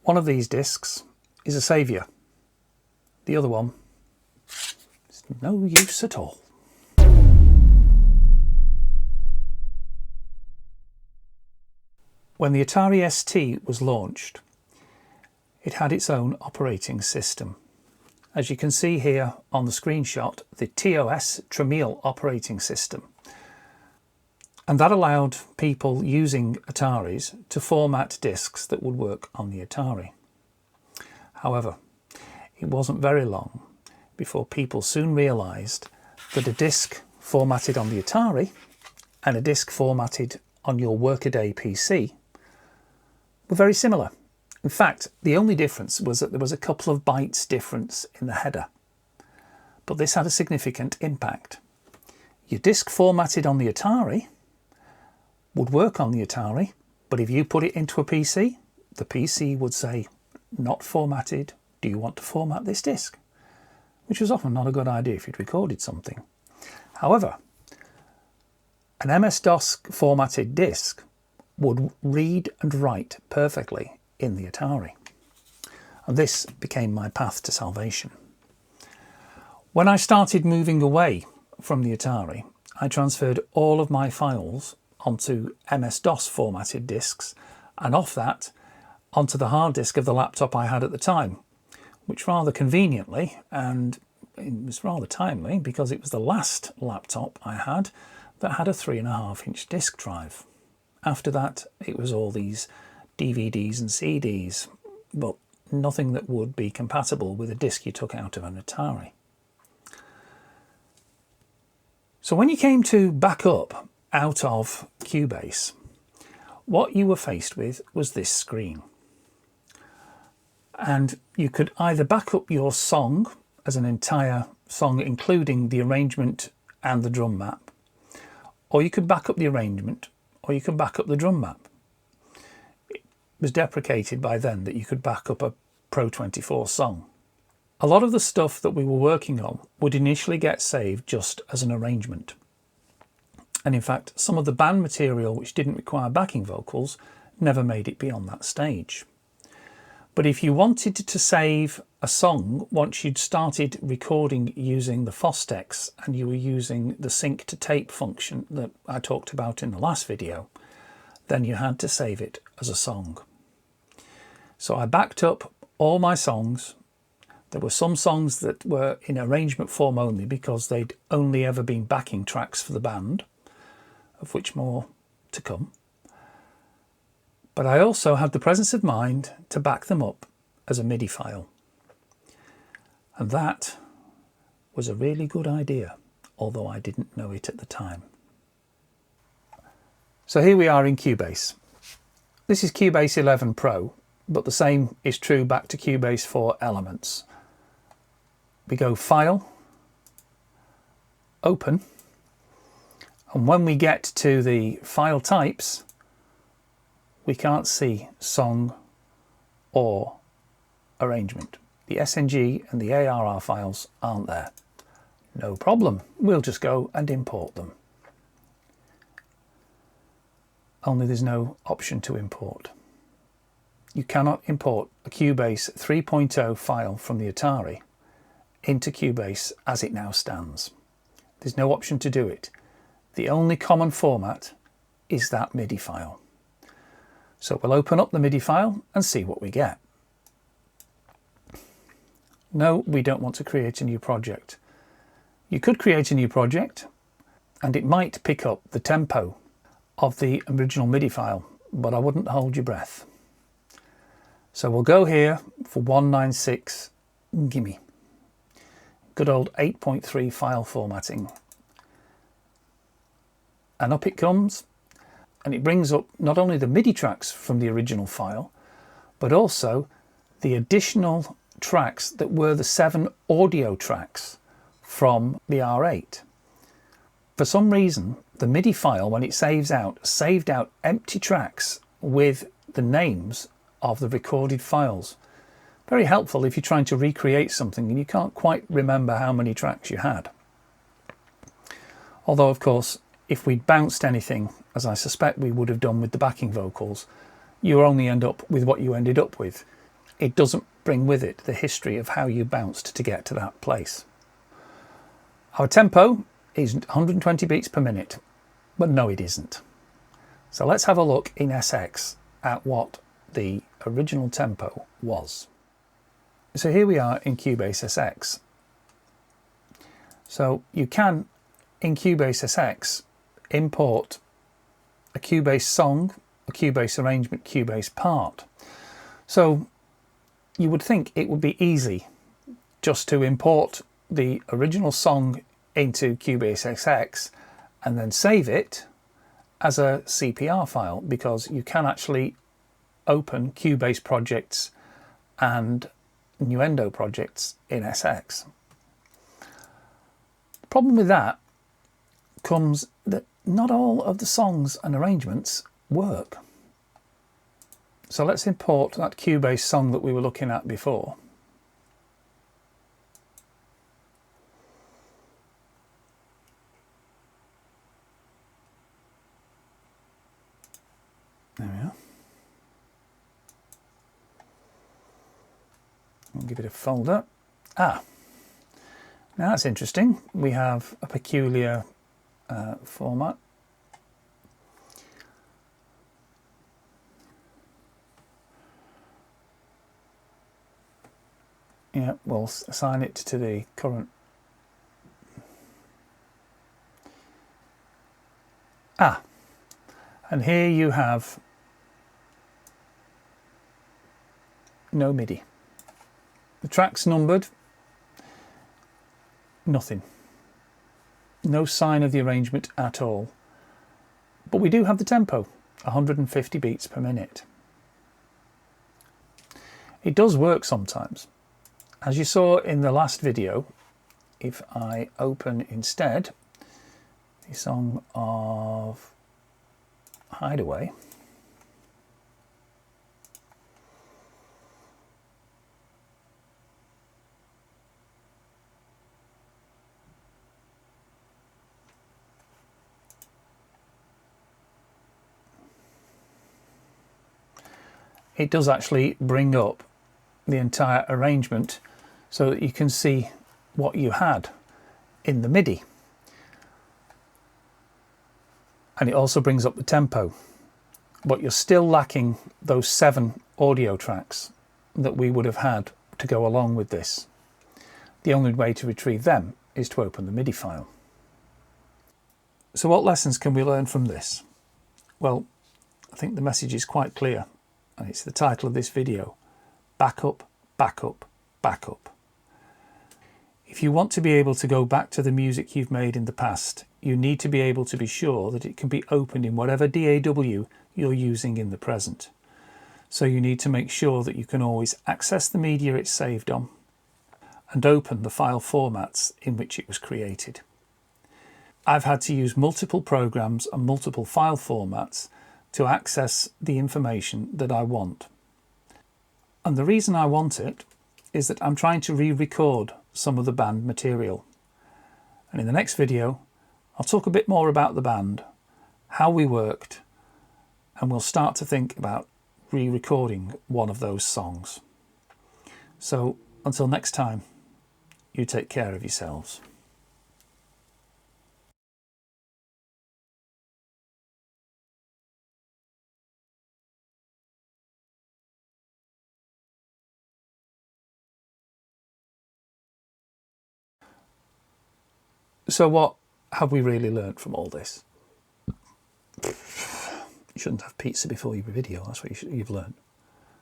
One of these discs is a saviour. The other one is no use at all. When the Atari ST was launched, it had its own operating system. As you can see here on the screenshot, the TOS Tramiel operating system. And that allowed people using Ataris to format discs that would work on the Atari. However, it wasn't very long before people soon realised that a disc formatted on the Atari and a disc formatted on your workaday PC were very similar. In fact, the only difference was that there was a couple of bytes difference in the header. But this had a significant impact. Your disc formatted on the Atari would work on the Atari, but if you put it into a PC, the PC would say, "Not formatted, do you want to format this disc?" Which was often not a good idea if you'd recorded something. However, an MS-DOS formatted disc would read and write perfectly in the Atari. And this became my path to salvation. When I started moving away from the Atari, I transferred all of my files onto MS-DOS formatted discs, and off that onto the hard disk of the laptop I had at the time, which rather conveniently, and it was rather timely because it was the last laptop I had that had a 3.5-inch disk drive. After that, it was all these DVDs and CDs, but nothing that would be compatible with a disc you took out of an Atari. So when you came to back up out of Cubase, what you were faced with was this screen. And you could either back up your song as an entire song, including the arrangement and the drum map, or you could back up the arrangement, or you could back up the drum map. It was deprecated by then that you could back up a Pro 24 song. A lot of the stuff that we were working on would initially get saved just as an arrangement. And in fact, some of the band material which didn't require backing vocals never made it beyond that stage. But if you wanted to save a song once you'd started recording using the Fostex and you were using the sync to tape function that I talked about in the last video, then you had to save it as a song. So I backed up all my songs. There were some songs that were in arrangement form only because they'd only ever been backing tracks for the band, of which more to come. But I also had the presence of mind to back them up as a MIDI file. And that was a really good idea, although I didn't know it at the time. So here we are in Cubase. This is Cubase 11 Pro, but the same is true back to Cubase for Elements. We go File, Open, and when we get to the file types, we can't see song or arrangement. The SNG and the ARR files aren't there. No problem, we'll just go and import them. Only there's no option to import. You cannot import a Cubase 3.0 file from the Atari into Cubase as it now stands. There's no option to do it. The only common format is that MIDI file. So we'll open up the MIDI file and see what we get. No, we don't want to create a new project. You could create a new project and it might pick up the tempo of the original MIDI file, but I wouldn't hold your breath. So we'll go here for 196, gimme. Good old 8.3 file formatting. And up it comes, and it brings up not only the MIDI tracks from the original file, but also the additional tracks that were the 7 audio tracks from the R8. For some reason, the MIDI file, when it saved out empty tracks with the names of the recorded files. Very helpful if you're trying to recreate something and you can't quite remember how many tracks you had. Although, of course, if we'd bounced anything, as I suspect we would have done with the backing vocals, you only end up with what you ended up with. it doesn't bring with it the history of how you bounced to get to that place. Our tempo is 120 beats per minute, but no, it isn't. So let's have a look in SX at what the original tempo was. So here we are in Cubase SX. So you can, in Cubase SX, import a Cubase song, a Cubase arrangement, Cubase part. So you would think it would be easy just to import the original song into Cubase SX and then save it as a CPR file, because you can actually open Cubase projects and Nuendo projects in SX. The problem with that comes that not all of the songs and arrangements work. So let's import that Cubase song that we were looking at before. There we are. We'll give it a folder. Now that's interesting. We have a peculiar format. Yeah, we'll assign it to the current. And here you have no MIDI. The track's numbered, nothing. No sign of the arrangement at all. But we do have the tempo, 150 beats per minute. It does work sometimes. As you saw in the last video, if I open instead the song of Hideaway, it does actually bring up the entire arrangement so that you can see what you had in the MIDI. And it also brings up the tempo, but you're still lacking those 7 audio tracks that we would have had to go along with this. The only way to retrieve them is to open the MIDI file. So what lessons can we learn from this? Well, I think the message is quite clear, and it's the title of this video: backup, backup, backup. If you want to be able to go back to the music you've made in the past, you need to be able to be sure that it can be opened in whatever DAW you're using in the present. So you need to make sure that you can always access the media it's saved on and open the file formats in which it was created. I've had to use multiple programs and multiple file formats to access the information that I want. And the reason I want it is that I'm trying to re-record some of the band material. And in the next video, I'll talk a bit more about the band, how we worked, and we'll start to think about re-recording one of those songs. So until next time, you take care of yourselves. So what have we really learnt from all this? You shouldn't have pizza before your video, that's what you've learned.